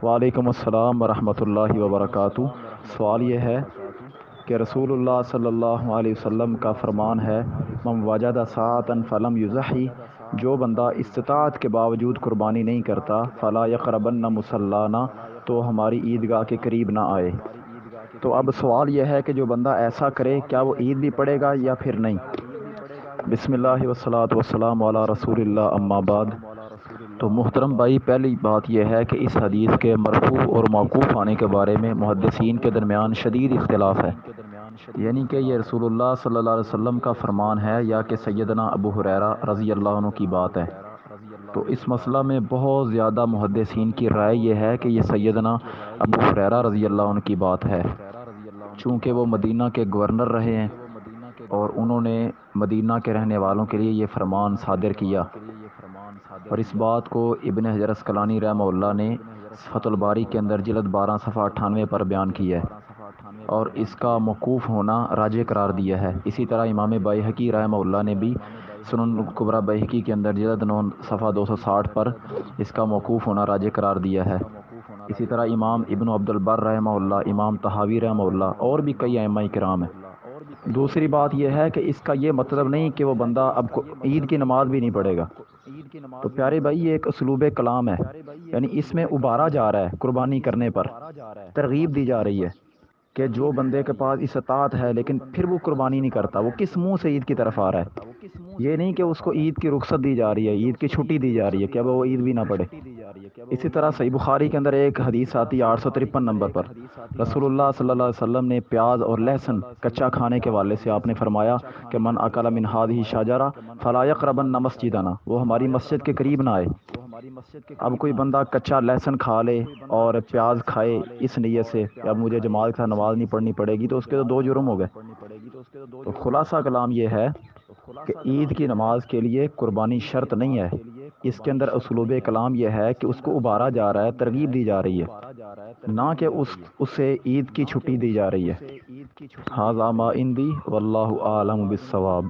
وعلیکم السلام ورحمۃ اللہ وبرکاتہ۔ سوال یہ ہے کہ رسول اللہ صلی اللہ علیہ وسلم کا فرمان ہے، من وجد ساعۃ فلم یضحی، جو بندہ استطاعت کے باوجود قربانی نہیں کرتا، فلا یقربن مصلانا، تو ہماری عیدگاہ کے قریب نہ آئے۔ تو اب سوال یہ ہے کہ جو بندہ ایسا کرے کیا وہ عید بھی پڑے گا یا پھر نہیں؟ بسم اللہ والصلاۃ والسلام علی رسول اللہ، اما بعد۔ تو محترم بھائی، پہلی بات یہ ہے کہ اس حدیث کے مرفوع اور موقوف آنے کے بارے میں محدثین کے درمیان شدید اختلاف ہے، یعنی کہ یہ رسول اللہ صلی اللہ علیہ وسلم کا فرمان ہے یا کہ سیدنا ابو ہریرہ رضی اللہ عنہ کی بات ہے۔ تو اس مسئلہ میں بہت زیادہ محدثین کی رائے یہ ہے کہ یہ سیدنا ابو ہریرہ رضی اللہ عنہ کی بات ہے، چونکہ وہ مدینہ کے گورنر رہے ہیں اور انہوں نے مدینہ کے رہنے والوں کے لیے یہ فرمان صادر کیا، اور اس بات کو ابن حجر اسقلانی رحمہ اللہ نے فتح الباری کے اندر جلد 12 صفحہ 98 پر بیان کیا ہے، اور اس کا موقوف ہونا راجح قرار دیا ہے۔ اسی طرح امام بیہقی رحمہ اللہ نے بھی سنن الکبریٰ بیہقی کے اندر جلد 9 صفحہ 260 پر اس کا موقوف ہونا راجح قرار دیا ہے۔ اسی طرح امام ابن عبد البر رحمہ اللہ، امام طحاوی رحمہ اللہ اور بھی کئی ائمہ کرام ہیں۔ دوسری بات یہ ہے کہ اس کا یہ مطلب نہیں کہ وہ بندہ اب عید کی نماز بھی نہیں پڑھے گا۔ تو پیارے بھائی، یہ ایک اسلوب کلام ہے، یعنی اس میں ابھارا جا رہا ہے قربانی کرنے پر، ترغیب دی جا رہی ہے کہ جو بندے کے پاس استطاعت ہے لیکن پھر وہ قربانی نہیں کرتا، وہ کس منہ سے عید کی طرف آ رہا ہے۔ یہ نہیں کہ اس کو عید کی رخصت دی جا رہی ہے، عید کی چھٹی دی جا رہی ہے کہ اب وہ عید بھی نہ پڑھے۔ اسی طرح صحیح بخاری کے اندر ایک حدیث آتی ہے 853 نمبر پر، رسول اللہ صلی اللہ علیہ وسلم نے پیاز اور لہسن کچا کھانے کے حوالے سے آپ نے فرمایا کہ من اکل من هذه الشجرہ فلا یقربن مسجدنا، وہ ہماری مسجد کے قریب نہ آئے۔ اب کوئی بندہ کچا لہسن کھا لے اور پیاز کھائے اس نیت سے کہ اب مجھے جماعت کا نماز نہیں پڑھنی پڑے گی، تو اس کے تو 2 جرم ہو گئے۔ تو خلاصہ کلام یہ ہے کہ عید کی نماز کے لیے قربانی شرط نہیں ہے، اس کے اندر اسلوب کلام یہ ہے کہ اس کو ابھارا جا رہا ہے، ترغیب دی جا رہی ہے، نہ کہ اسے عید کی چھٹی دی جا رہی ہے۔ ھذا ما عندی واللہ اعلم بالصواب۔